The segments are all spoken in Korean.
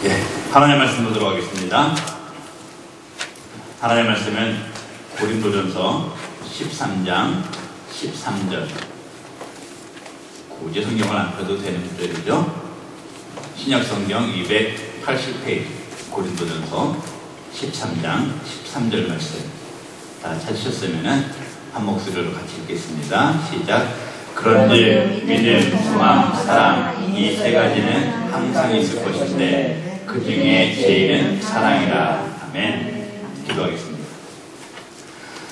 예, 하나님의 말씀 보도록 하겠습니다. 하나님의 말씀은 고린도전서 13장 13절. 굳이 성경을 안 펴도 되는 구절이죠. 신약성경 280페이지 고린도전서 13장 13절 말씀. 다 찾으셨으면 한 목소리로 같이 읽겠습니다. 시작. 그런즉 믿음, 소망, 사랑 이 세 가지는 항상 있을 것인데 그 중에 제일은 사랑이라. 아멘. 기도하겠습니다.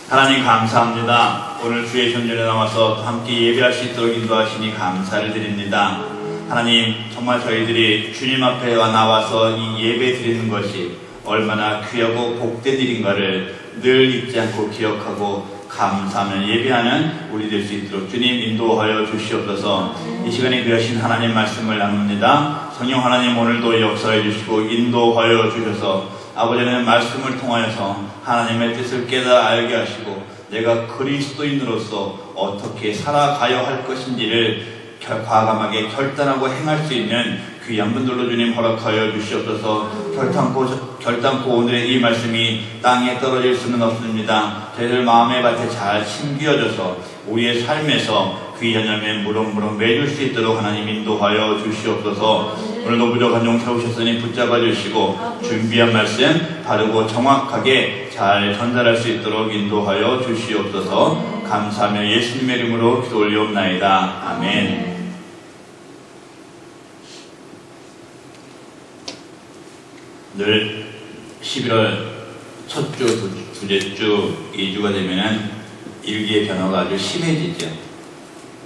하나님 감사합니다. 오늘 주의 전전에 나와서 함께 예배할 수 있도록 인도하시니 감사를 드립니다. 하나님, 정말 저희들이 주님 앞에 나와서 이 예배 드리는 것이 얼마나 귀하고 복된 일인가를 늘 잊지 않고 기억하고 감사하며 예배하는 우리 될 수 있도록 주님 인도하여 주시옵소서. 이 시간에 귀하신 하나님 말씀을 나눕니다. 성령 하나님 오늘도 역사해 주시고 인도하여 주셔서 아버지는 말씀을 통하여서 하나님의 뜻을 깨달아 알게 하시고 내가 그리스도인으로서 어떻게 살아가야 할 것인지를 과감하게 결단하고 행할 수 있는 귀한 분들로 주님 허락하여 주시옵소서. 결단코 오늘의 이 말씀이 땅에 떨어질 수는 없습니다. 저희들 마음의 밭에 잘 심기어져서 우리의 삶에서 귀한 열매 무럭무럭 맺을 수 있도록 하나님 인도하여 주시옵소서. 오늘도 부족한 종 채우셨으니 붙잡아 주시고 준비한 말씀 바르고 정확하게 잘 전달할 수 있도록 인도하여 주시옵소서. 감사하며 예수님의 이름으로 기도 올리옵나이다. 아멘. 늘 11월 첫 주, 둘째 주, 2주가 되면은 일기의 변화가 아주 심해지죠.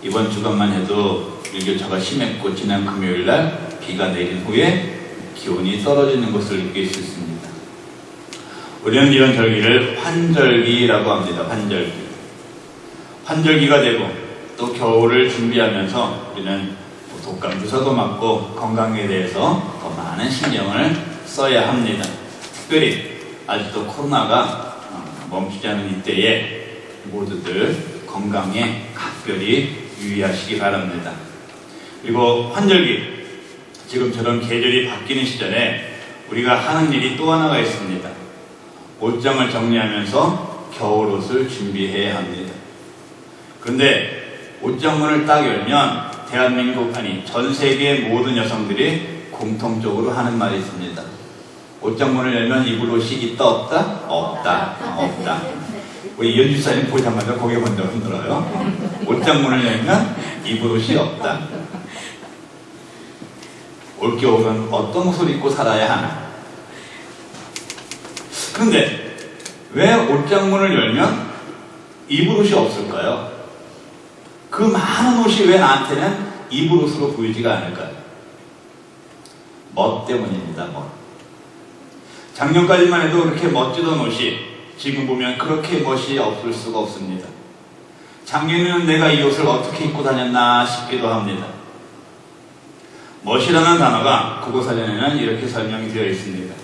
이번 주간만 해도 일교차가 심했고 지난 금요일날 비가 내린 후에 기온이 떨어지는 것을 느낄 수 있습니다. 우리는 이런 절기를 환절기라고 합니다. 환절기가 되고 또 겨울을 준비하면서 우리는 독감 주사도 맞고 건강에 대해서 더 많은 신경을 써야 합니다. 특별히 아직도 코로나가 멈추지 않은 이때에 모두들 건강에 각별히 유의하시기 바랍니다. 그리고 환절기, 지금처럼 계절이 바뀌는 시절에 우리가 하는 일이 또 하나가 있습니다. 옷장을 정리하면서 겨울옷을 준비해야 합니다. 그런데 옷장문을 딱 열면 대한민국 아니 전 세계의 모든 여성들이 공통적으로 하는 말이 있습니다. 옷장문을 열면 입을 옷이 있다 없다? 없다. 우리 연주사님 보자마자 고개 먼저 흔들어요. 옷장문을 열면 입을 옷이 없다. 올겨울은 어떤 옷을 입고 살아야 하나? 그런데 왜 옷장문을 열면 입을 옷이 없을까요? 그 많은 옷이 왜 나한테는 입을 옷으로 보이지가 않을까요? 멋 때문입니다. 작년까지만 해도 그렇게 멋지던 옷이 지금 보면 그렇게 멋이 없을 수가 없습니다. 작년에는 내가 이 옷을 어떻게 입고 다녔나 싶기도 합니다. 멋이라는 단어가 국어사전에는 이렇게 설명이 되어 있습니다.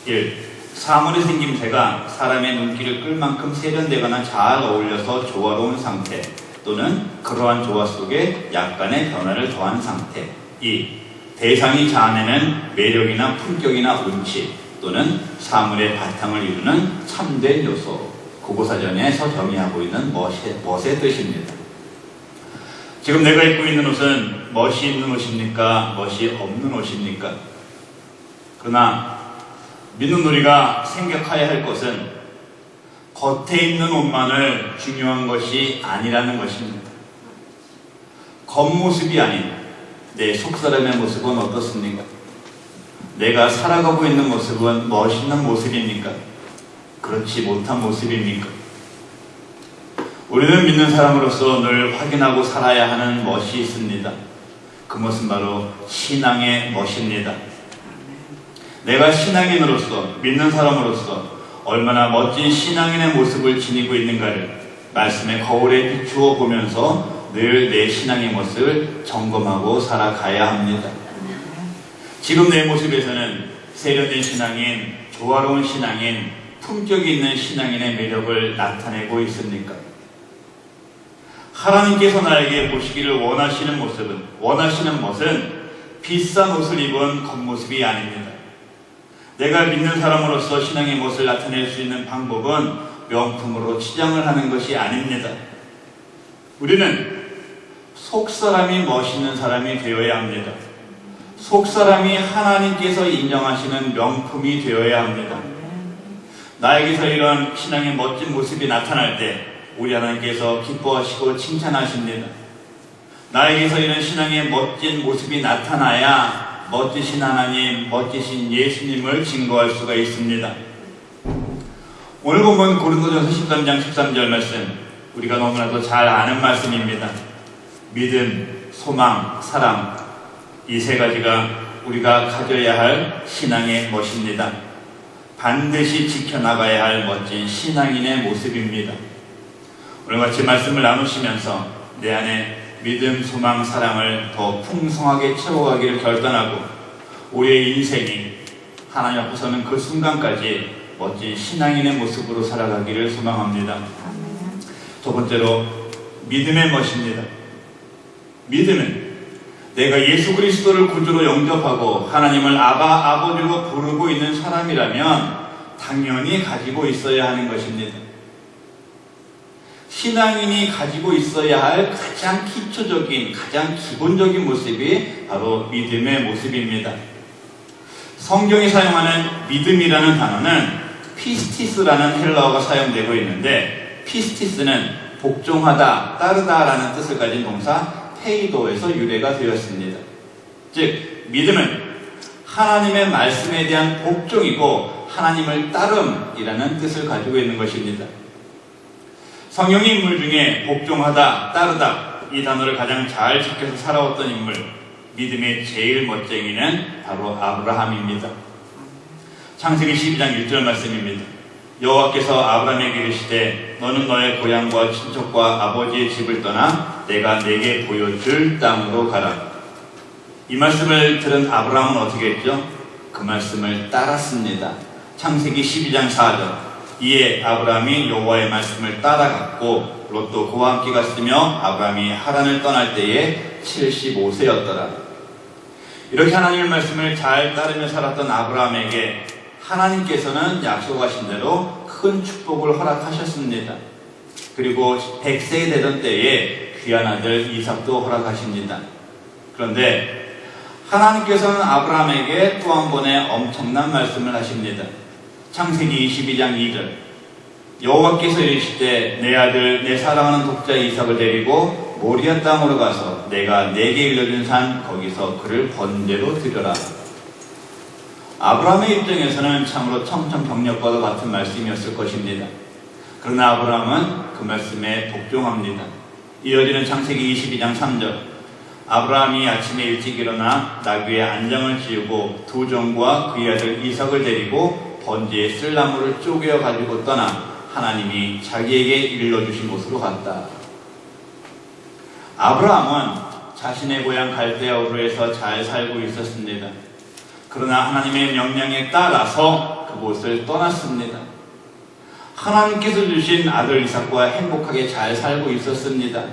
1. 사물의 생김새가 사람의 눈길을 끌 만큼 세련되거나 잘 어울려서 조화로운 상태 또는 그러한 조화 속에 약간의 변화를 더한 상태. 2. 대상이 자아내는 매력이나 품격이나 운치 또는 사물의 바탕을 이루는 참된 요소. 국어사전에서 정의하고 있는 멋의 뜻입니다. 지금 내가 입고 있는 옷은 멋이 있는 옷입니까? 멋이 없는 옷입니까? 그러나 믿는 우리가 생각해야 할 것은 겉에 있는 옷만을 중요한 것이 아니라는 것입니다. 겉모습이 아닌 내 속사람의 모습은 어떻습니까? 내가 살아가고 있는 모습은 멋있는 모습입니까? 그렇지 못한 모습입니까? 우리는 믿는 사람으로서 늘 확인하고 살아야 하는 멋이 있습니다. 그 것은 바로 신앙의 멋입니다. 내가 신앙인으로서, 믿는 사람으로서 얼마나 멋진 신앙인의 모습을 지니고 있는가를 말씀의 거울에 비추어 보면서 늘 내 신앙의 모습을 점검하고 살아가야 합니다. 지금 내 모습에서는 세련된 신앙인, 조화로운 신앙인, 품격이 있는 신앙인의 매력을 나타내고 있습니까? 하나님께서 나에게 보시기를 원하시는 것은 비싼 옷을 입은 겉모습이 아닙니다. 내가 믿는 사람으로서 신앙의 모습을 나타낼 수 있는 방법은 명품으로 치장을 하는 것이 아닙니다. 우리는 속사람이 멋있는 사람이 되어야 합니다. 속사람이 하나님께서 인정하시는 명품이 되어야 합니다. 나에게서 이런 신앙의 멋진 모습이 나타날 때 우리 하나님께서 기뻐하시고 칭찬하십니다. 나에게서 이런 신앙의 멋진 모습이 나타나야 멋지신 하나님, 멋지신 예수님을 증거할 수가 있습니다. 오늘 본문 고린도전서 13장 13절 말씀, 우리가 너무나도 잘 아는 말씀입니다. 믿음, 소망, 사랑, 이 세 가지가 우리가 가져야 할 신앙의 멋입니다. 반드시 지켜나가야 할 멋진 신앙인의 모습입니다. 오늘 같이 말씀을 나누시면서 내 안에 믿음, 소망, 사랑을 더 풍성하게 채워가기를 결단하고 우리의 인생이 하나님 앞에 서는 그 순간까지 멋진 신앙인의 모습으로 살아가기를 소망합니다. 두 번째로 믿음의 멋입니다. 믿음은 내가 예수 그리스도를 구주로 영접하고 하나님을 아버지로 부르고 있는 사람이라면 당연히 가지고 있어야 하는 것입니다. 신앙인이 가지고 있어야 할 가장 기초적인, 가장 기본적인 모습이 바로 믿음의 모습입니다. 성경이 사용하는 믿음이라는 단어는 피스티스라는 헬라어가 사용되고 있는데, 피스티스는 복종하다, 따르다라는 뜻을 가진 동사 페이도에서 유래가 되었습니다. 즉, 믿음은 하나님의 말씀에 대한 복종이고 하나님을 따름이라는 뜻을 가지고 있는 것입니다. 성경의 인물 중에 복종하다, 따르다 이 단어를 가장 잘 지켜서 살아왔던 인물, 믿음의 제일 멋쟁이는 바로 아브라함입니다. 창세기 12장 1절 말씀입니다. 여호와께서 아브라함에게 이르시되 너는 너의 고향과 친척과 아버지의 집을 떠나 내가 내게 보여줄 땅으로 가라. 이 말씀을 들은 아브라함은 어떻게 했죠? 그 말씀을 따랐습니다. 창세기 12장 4절. 이에 아브라함이 여호와의 말씀을 따라갔고 롯도 그와 함께 갔으며 아브라함이 하란을 떠날 때에 75세였더라. 이렇게 하나님의 말씀을 잘 따르며 살았던 아브라함에게 하나님께서는 약속하신 대로 큰 축복을 허락하셨습니다. 그리고 100세 되던 때에 귀한 아들 이삭도 허락하십니다. 그런데 하나님께서는 아브라함에게 또 한 번의 엄청난 말씀을 하십니다. 창세기 22장 2절. 여호와께서 이르시되 내 아들 내 사랑하는 독자 이삭을 데리고 모리아 땅으로 가서 내가 내게 일러준 산 거기서 그를 번제로 드려라. 아브라함의 입장에서는 참으로 청천벽력과도 같은 말씀이었을 것입니다. 그러나 아브라함은 그 말씀에 복종합니다. 이어지는 창세기 22장 3절. 아브라함이 아침에 일찍 일어나 나귀의 안장을 지우고 두 종과 그의 아들 이삭을 데리고 번제에 쓸 나무를 쪼개어 가지고 떠나 하나님이 자기에게 일러주신 곳으로 갔다. 아브라함은 자신의 고향 갈대아 우르에서 잘 살고 있었습니다. 그러나 하나님의 명령에 따라서 그곳을 떠났습니다. 하나님께서 주신 아들 이삭과 행복하게 잘 살고 있었습니다.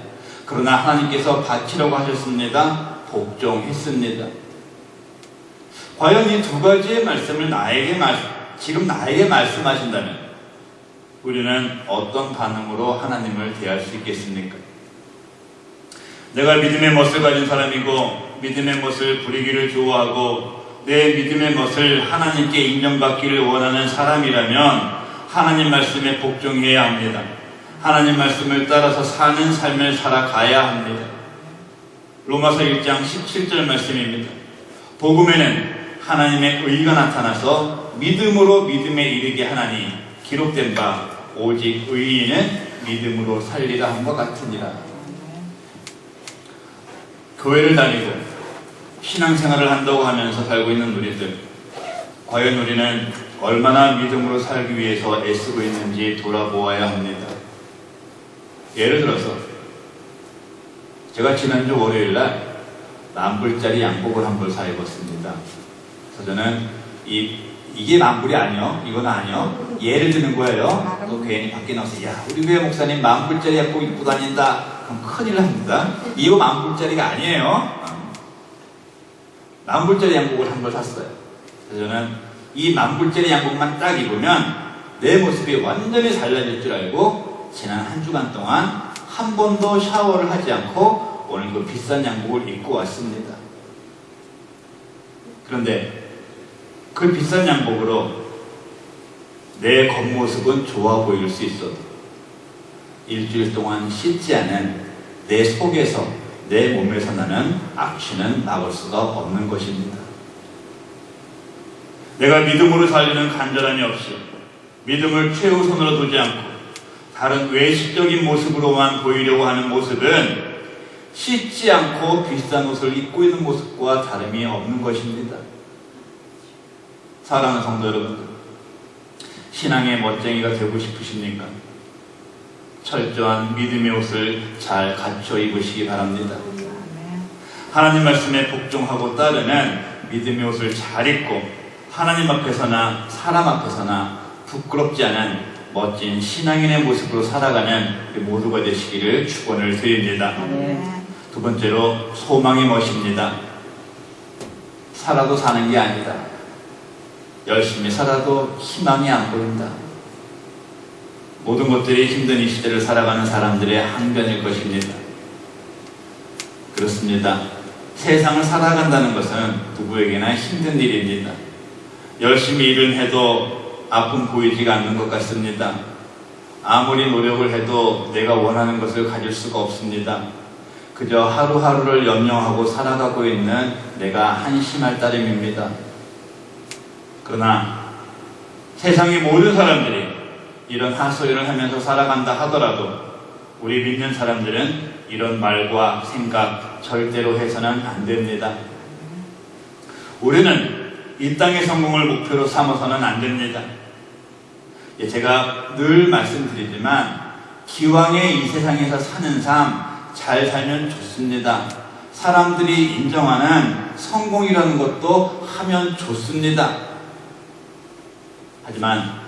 그러나 하나님께서 바치라고 하셨습니다. 복종했습니다. 과연 이 두 가지의 말씀을 지금 나에게 말씀하신다면 우리는 어떤 반응으로 하나님을 대할 수 있겠습니까? 내가 믿음의 멋을 가진 사람이고 믿음의 멋을 부리기를 좋아하고 내 믿음의 멋을 하나님께 인정받기를 원하는 사람이라면 하나님 말씀에 복종해야 합니다. 하나님 말씀을 따라서 사는 삶을 살아가야 합니다. 로마서 1장 17절 말씀입니다. 복음에는 하나님의 의가 나타나서 믿음으로 믿음에 이르게 하나니 기록된 바 오직 의인은 믿음으로 살리라 한 것 같으니라. 교회를 다니고 신앙생활을 한다고 하면서 살고 있는 우리들, 과연 우리는 얼마나 믿음으로 살기 위해서 애쓰고 있는지 돌아보아야 합니다. 예를 들어서 제가 지난주 월요일날 만불짜리 양복을 한 벌 사 입었습니다. 그래서 저는 이게 만불이 아니요, 이건 아니요, 예를 드는 거예요. 또 괜히 밖에 나와서 야, 우리 교회 목사님 만불짜리 양복 입고 다닌다, 그럼 큰일 납니다. 이거 만불짜리가 아니에요. 만불짜리 양복을 한 걸 샀어요. 그래서 저는 이 만불짜리 양복만 딱 입으면 내 모습이 완전히 달라질 줄 알고 지난 한 주간 동안 한 번도 샤워를 하지 않고 오늘 그 비싼 양복을 입고 왔습니다. 그런데 그 비싼 양복으로 내 겉모습은 좋아 보일 수 있어도 일주일 동안 씻지 않은 내 속에서, 내 몸에서 나는 악취는 막을 수가 없는 것입니다. 내가 믿음으로 살리는 간절함이 없이 믿음을 최우선으로 두지 않고 다른 외식적인 모습으로만 보이려고 하는 모습은 씻지 않고 비싼 옷을 입고 있는 모습과 다름이 없는 것입니다. 사랑하는 성도 여러분들, 신앙의 멋쟁이가 되고 싶으십니까? 철저한 믿음의 옷을 잘 갖춰 입으시기 바랍니다. 하나님 말씀에 복종하고 따르는 믿음의 옷을 잘 입고 하나님 앞에서나 사람 앞에서나 부끄럽지 않은 멋진 신앙인의 모습으로 살아가는 모두가 되시기를 축원을 드립니다. 두 번째로 소망의 멋입니다. 살아도 사는 게 아니다. 열심히 살아도 희망이 안 보인다. 모든 것들이 힘든 이 시대를 살아가는 사람들의 항변일 것입니다. 그렇습니다. 세상을 살아간다는 것은 누구에게나 힘든 일입니다. 열심히 일을 해도 아픔 보이지가 않는 것 같습니다. 아무리 노력을 해도 내가 원하는 것을 가질 수가 없습니다. 그저 하루하루를 염려하고 살아가고 있는 내가 한심할 따름입니다. 그러나 세상의 모든 사람들이 이런 하소연을 하면서 살아간다 하더라도 우리 믿는 사람들은 이런 말과 생각 절대로 해서는 안 됩니다. 우리는 이 땅의 성공을 목표로 삼아서는 안 됩니다. 제가 늘 말씀드리지만 기왕에 이 세상에서 사는 삶 잘 살면 좋습니다. 사람들이 인정하는 성공이라는 것도 하면 좋습니다. 하지만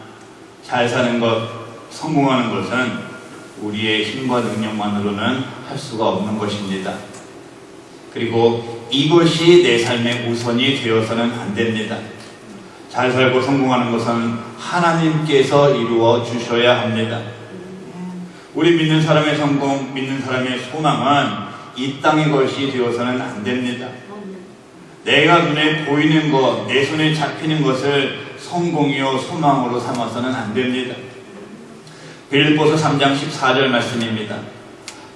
잘 사는 것, 성공하는 것은 우리의 힘과 능력만으로는 할 수가 없는 것입니다. 그리고 이것이 내 삶의 우선이 되어서는 안 됩니다. 잘 살고 성공하는 것은 하나님께서 이루어 주셔야 합니다. 우리 믿는 사람의 성공, 믿는 사람의 소망은 이 땅의 것이 되어서는 안 됩니다. 내가 눈에 보이는 것, 내 손에 잡히는 것을 성공이요 소망으로 삼아서는 안 됩니다. 빌립보서 3장 14절 말씀입니다.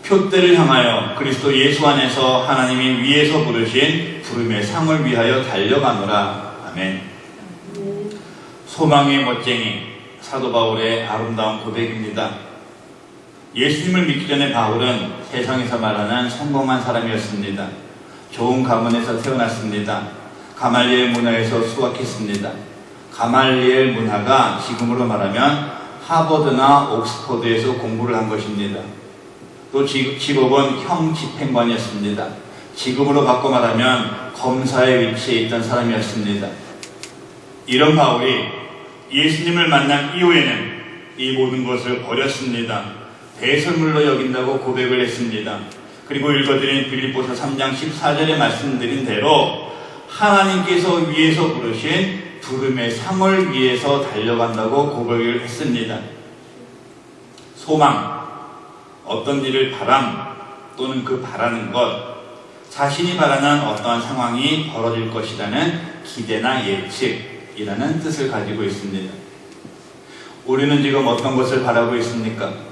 표대를 향하여 그리스도 예수 안에서 하나님이 위에서 부르신 부름의 상을 위하여 달려가노라. 아멘. 소망의 멋쟁이 사도 바울의 아름다운 고백입니다. 예수님을 믿기 전에 바울은 세상에서 말하는 성공한 사람이었습니다. 좋은 가문에서 태어났습니다. 가말리엘 문화에서 수학했습니다. 가말리엘 문화가 지금으로 말하면 하버드나 옥스퍼드에서 공부를 한 것입니다. 또 직업은 형 집행관이었습니다. 지금으로 바꿔 말하면 검사의 위치에 있던 사람이었습니다. 이런 바울이 예수님을 만난 이후에는 이 모든 것을 버렸습니다. 배설물로 여긴다고 고백을 했습니다. 그리고 읽어드린 빌립보서 3장 14절에 말씀드린 대로 하나님께서 위에서 부르신 부름의 상을 위해서 달려간다고 고백을 했습니다. 소망, 어떤 일을 바람 또는 그 바라는 것, 자신이 바라는 어떠한 상황이 벌어질 것이라는 기대나 예측이라는 뜻을 가지고 있습니다. 우리는 지금 어떤 것을 바라고 있습니까?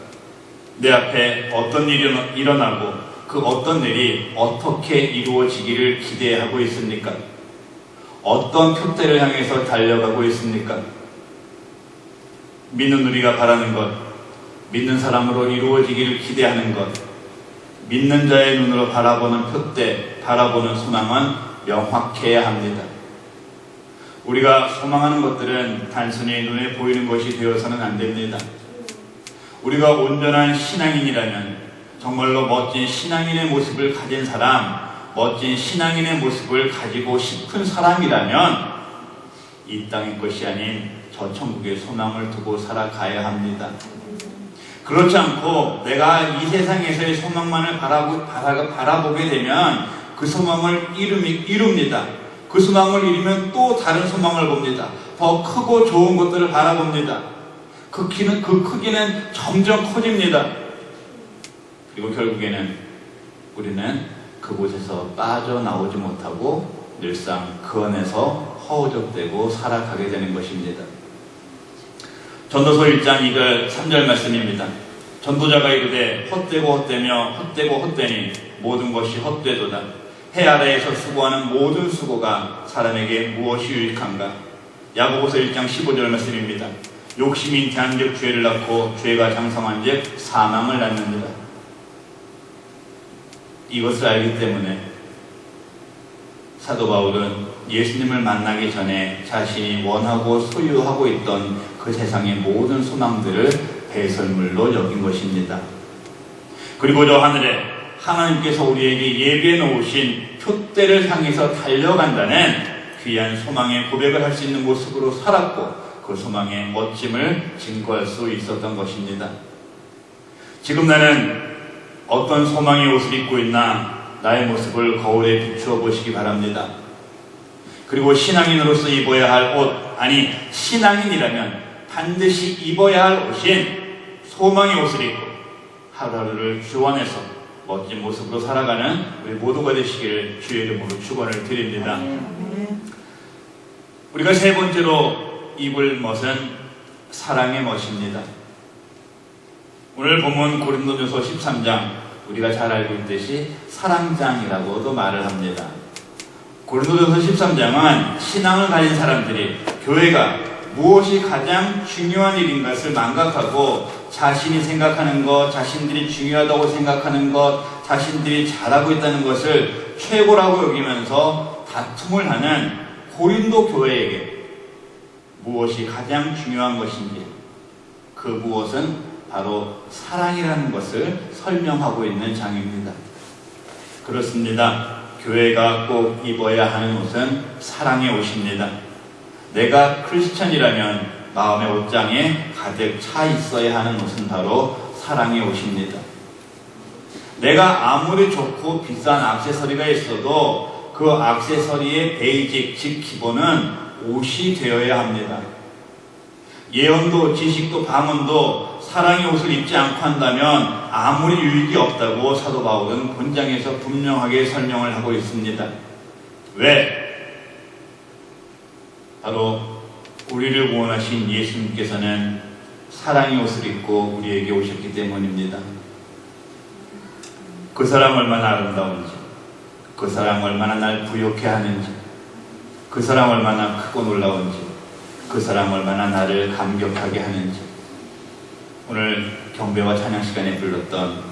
내 앞에 어떤 일이 일어나고 그 어떤 일이 어떻게 이루어지기를 기대하고 있습니까? 어떤 표대를 향해서 달려가고 있습니까? 믿는 우리가 바라는 것, 믿는 사람으로 이루어지기를 기대하는 것, 믿는 자의 눈으로 바라보는 표대, 바라보는 소망은 명확해야 합니다. 우리가 소망하는 것들은 단순히 눈에 보이는 것이 되어서는 안 됩니다. 우리가 온전한 신앙인이라면, 정말로 멋진 신앙인의 모습을 가진 사람, 멋진 신앙인의 모습을 가지고 싶은 사람이라면 이 땅의 것이 아닌 저 천국의 소망을 두고 살아가야 합니다. 그렇지 않고 내가 이 세상에서의 소망만을 바라보게 되면 그 소망을 이룹니다. 그 소망을 이루면 또 다른 소망을 봅니다. 더 크고 좋은 것들을 바라봅니다. 그 크기는 점점 커집니다. 그리고 결국에는 우리는 그곳에서 빠져나오지 못하고 늘상 그 안에서 허우적대고 살아가게 되는 것입니다. 전도서 1장 2절 3절 말씀입니다. 전도자가 이르되 헛되고 헛되며 헛되고 헛되니 모든 것이 헛되도다. 해 아래에서 수고하는 모든 수고가 사람에게 무엇이 유익한가? 야고보서 1장 15절 말씀입니다. 욕심이 잉태한즉 죄를 낳고 죄가 장성한즉 사망을 낳느니라. 이것을 알기 때문에 사도 바울은 예수님을 만나기 전에 자신이 원하고 소유하고 있던 그 세상의 모든 소망들을 배설물로 여긴 것입니다. 그리고 저 하늘에 하나님께서 우리에게 예비해 놓으신 표대를 향해서 달려간다는 귀한 소망의 고백을 할 수 있는 모습으로 살았고 그 소망의 멋짐을 증거할 수 있었던 것입니다. 지금 나는 어떤 소망의 옷을 입고 있나 나의 모습을 거울에 비추어 보시기 바랍니다. 그리고 신앙인으로서 입어야 할 옷, 아니 신앙인이라면 반드시 입어야 할 옷인 소망의 옷을 입고 하루하루를 주 안에서 멋진 모습으로 살아가는 우리 모두가 되시기를 주의 이름으로 축원을 드립니다. 우리가 세 번째로 입을 멋은 사랑의 멋입니다. 오늘 본문 고린도전서 13장 우리가 잘 알고 있듯이 사랑장이라고도 말을 합니다. 고린도전서 13장은 신앙을 가진 사람들이 교회가 무엇이 가장 중요한 일인 것을 망각하고 자신이 생각하는 것, 자신들이 중요하다고 생각하는 것, 자신들이 잘하고 있다는 것을 최고라고 여기면서 다툼을 하는 고린도 교회에게 무엇이 가장 중요한 것인지 그 무엇은 바로 사랑이라는 것을 설명하고 있는 장입니다. 그렇습니다. 교회가 꼭 입어야 하는 옷은 사랑의 옷입니다. 내가 크리스천이라면 마음의 옷장에 가득 차 있어야 하는 옷은 바로 사랑의 옷입니다. 내가 아무리 좋고 비싼 액세서리가 있어도 그 액세서리의 베이직, 즉 기본은 옷이 되어야 합니다. 예언도 지식도 방언도 사랑의 옷을 입지 않고 한다면 아무리 유익이 없다고 사도 바울은 본장에서 분명하게 설명을 하고 있습니다. 왜? 바로 우리를 구원하신 예수님께서는 사랑의 옷을 입고 우리에게 오셨기 때문입니다. 그 사랑 얼마나 아름다운지, 그 사랑 얼마나 날 부욕해 하는지, 그 사랑 얼마나 크고 놀라운지, 그 사랑 얼마나 나를 감격하게 하는지 오늘 경배와 찬양 시간에 불렀던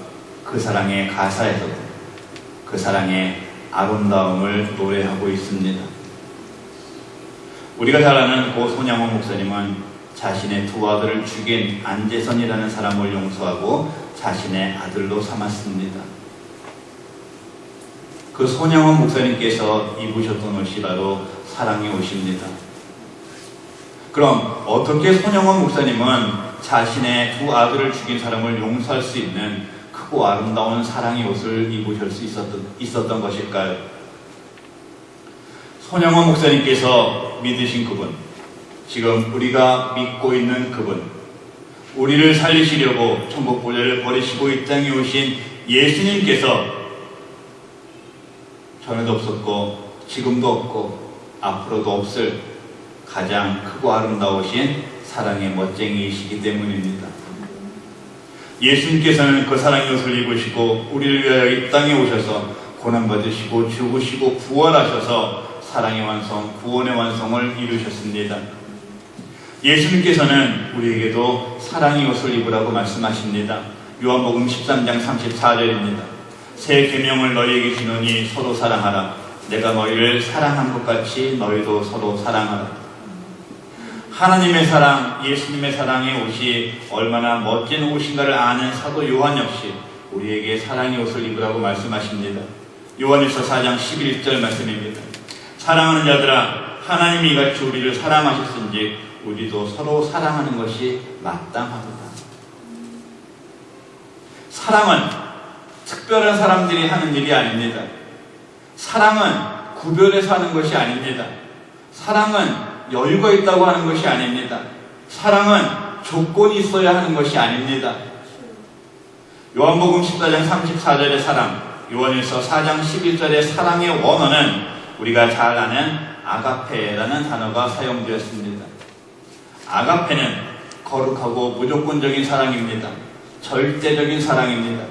그 사랑의 가사에서도 그 사랑의 아름다움을 노래하고 있습니다. 우리가 잘 아는 고 손양원 목사님은 자신의 두 아들을 죽인 안재선이라는 사람을 용서하고 자신의 아들로 삼았습니다. 그 손양원 목사님께서 입으셨던 옷이 바로 사랑의 옷입니다. 그럼 어떻게 손양원 목사님은 자신의 두 아들을 죽인 사람을 용서할 수 있는 크고 아름다운 사랑의 옷을 입으실 수 있었던 것일까요? 손양원 목사님께서 믿으신 그분, 지금 우리가 믿고 있는 그분, 우리를 살리시려고 천국보좌를 버리시고 이 땅에 오신 예수님께서 전에도 없었고 지금도 없고 앞으로도 없을 가장 크고 아름다우신 사랑의 멋쟁이이시기 때문입니다. 예수님께서는 그 사랑의 옷을 입으시고 우리를 위하여 이 땅에 오셔서 고난받으시고 죽으시고 부활하셔서 사랑의 완성, 구원의 완성을 이루셨습니다. 예수님께서는 우리에게도 사랑의 옷을 입으라고 말씀하십니다. 요한복음 13장 34절입니다. 새 계명을 너희에게 주노니 서로 사랑하라. 내가 너희를 사랑한 것 같이 너희도 서로 사랑하라. 하나님의 사랑, 예수님의 사랑의 옷이 얼마나 멋진 옷인가를 아는 사도 요한 역시 우리에게 사랑의 옷을 입으라고 말씀하십니다. 요한일서 4장 11절 말씀입니다. 사랑하는 자들아, 하나님이 이같이 우리를 사랑하셨은지 우리도 서로 사랑하는 것이 마땅하도다. 사랑은 특별한 사람들이 하는 일이 아닙니다. 사랑은 구별해서 하는 것이 아닙니다. 사랑은 여유가 있다고 하는 것이 아닙니다. 사랑은 조건이 있어야 하는 것이 아닙니다. 요한복음 14장 34절의 사랑, 요한일서 4장 11절의 사랑의 원어는 우리가 잘 아는 아가페라는 단어가 사용되었습니다. 아가페는 거룩하고 무조건적인 사랑입니다. 절대적인 사랑입니다.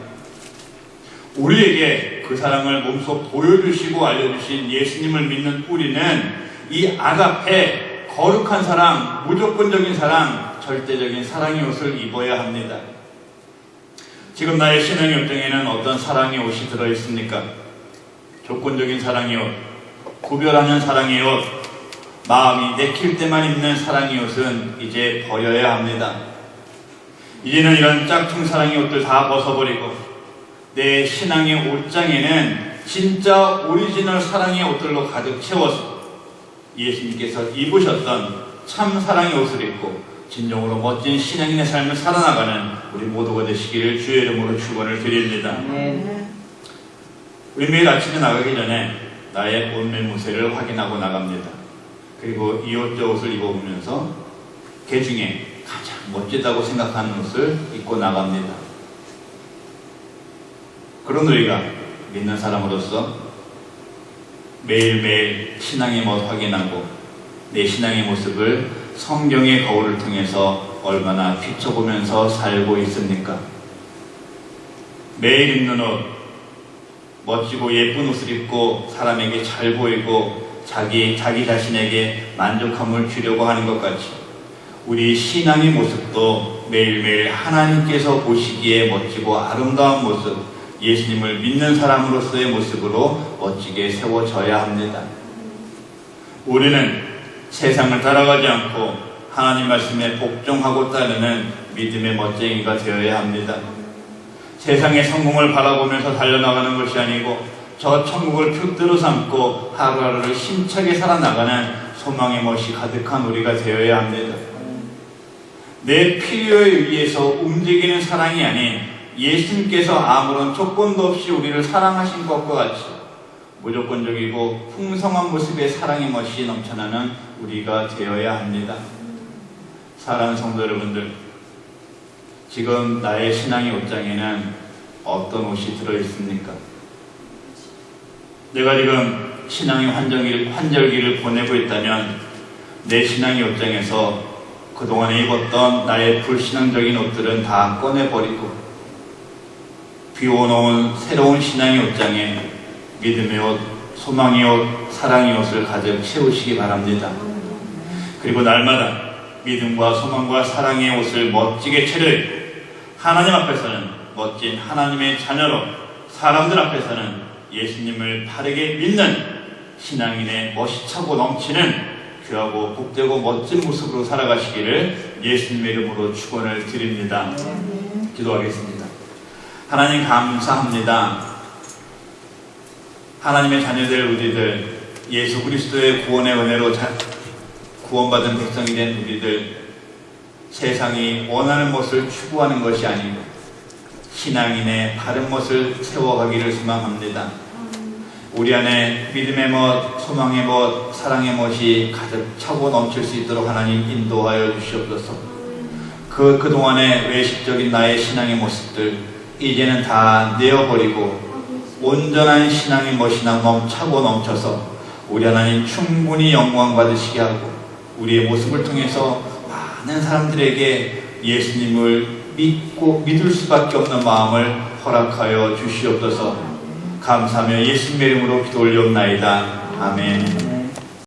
우리에게 그 사랑을 몸소 보여주시고 알려주신 예수님을 믿는 우리는 이 아가페, 거룩한 사랑, 무조건적인 사랑, 절대적인 사랑의 옷을 입어야 합니다. 지금 나의 신앙의 옷장에는 어떤 사랑의 옷이 들어있습니까? 조건적인 사랑의 옷, 구별하는 사랑의 옷, 마음이 내킬 때만 입는 사랑의 옷은 이제 버려야 합니다. 이제는 이런 짝퉁 사랑의 옷들 다 벗어버리고 내 신앙의 옷장에는 진짜 오리지널 사랑의 옷들로 가득 채워서 예수님께서 입으셨던 참 사랑의 옷을 입고 진정으로 멋진 신앙인의 삶을 살아나가는 우리 모두가 되시기를 주의 이름으로 축원을 드립니다. 우리 매일 아침에 나가기 전에 나의 옷매무새를 확인하고 나갑니다. 그리고 이 옷 저 옷을 입어보면서 그 중에 가장 멋지다고 생각하는 옷을 입고 나갑니다. 그런 우리가 믿는 사람으로서 매일매일 신앙의 멋 확인하고 내 신앙의 모습을 성경의 거울을 통해서 얼마나 비춰보면서 살고 있습니까? 매일 입는 옷, 멋지고 예쁜 옷을 입고 사람에게 잘 보이고 자기 자신에게 만족함을 주려고 하는 것 같이 우리 신앙의 모습도 매일매일 하나님께서 보시기에 멋지고 아름다운 모습, 예수님을 믿는 사람으로서의 모습으로 멋지게 세워져야 합니다. 우리는 세상을 따라가지 않고 하나님 말씀에 복종하고 따르는 믿음의 멋쟁이가 되어야 합니다. 세상의 성공을 바라보면서 달려나가는 것이 아니고 저 천국을 표대로 삼고 하루하루를 힘차게 살아나가는 소망의 멋이 가득한 우리가 되어야 합니다. 내 필요에 의해서 움직이는 사랑이 아닌 예수님께서 아무런 조건도 없이 우리를 사랑하신 것과 같이 무조건적이고 풍성한 모습의 사랑의 멋이 넘쳐나는 우리가 되어야 합니다. 사랑하는 성도 여러분들, 지금 나의 신앙의 옷장에는 어떤 옷이 들어있습니까? 내가 지금 신앙의 환절기를 보내고 있다면 내 신앙의 옷장에서 그동안에 입었던 나의 불신앙적인 옷들은 다 꺼내버리고 비워놓은 새로운 신앙의 옷장에 믿음의 옷, 소망의 옷, 사랑의 옷을 가득 채우시기 바랍니다. 그리고 날마다 믿음과 소망과 사랑의 옷을 멋지게 차려입고 하나님 앞에서는 멋진 하나님의 자녀로, 사람들 앞에서는 예수님을 바르게 믿는 신앙인의 멋이 차고 넘치는 귀하고 복되고 멋진 모습으로 살아가시기를 예수님의 이름으로 축원을 드립니다. 기도하겠습니다. 하나님 감사합니다. 하나님의 자녀들 우리들, 예수 그리스도의 구원의 은혜로 구원받은 백성이 된 우리들, 세상이 원하는 것을 추구하는 것이 아니고 신앙인의 바른 것을 세워가기를 소망합니다. 우리 안에 믿음의 멋, 소망의 멋, 사랑의 멋이 가득 차고 넘칠 수 있도록 하나님 인도하여 주시옵소서. 그동안의 외식적인 나의 신앙의 모습들 이제는 다 내어버리고 온전한 신앙의 멋이 차고 넘쳐서 우리 하나님 충분히 영광 받으시게 하고 우리의 모습을 통해서 많은 사람들에게 예수님을 믿을 수밖에 없는 마음을 허락하여 주시옵소서. 감사하며 예수님의 이름으로 기도 올려옵나이다. 아멘.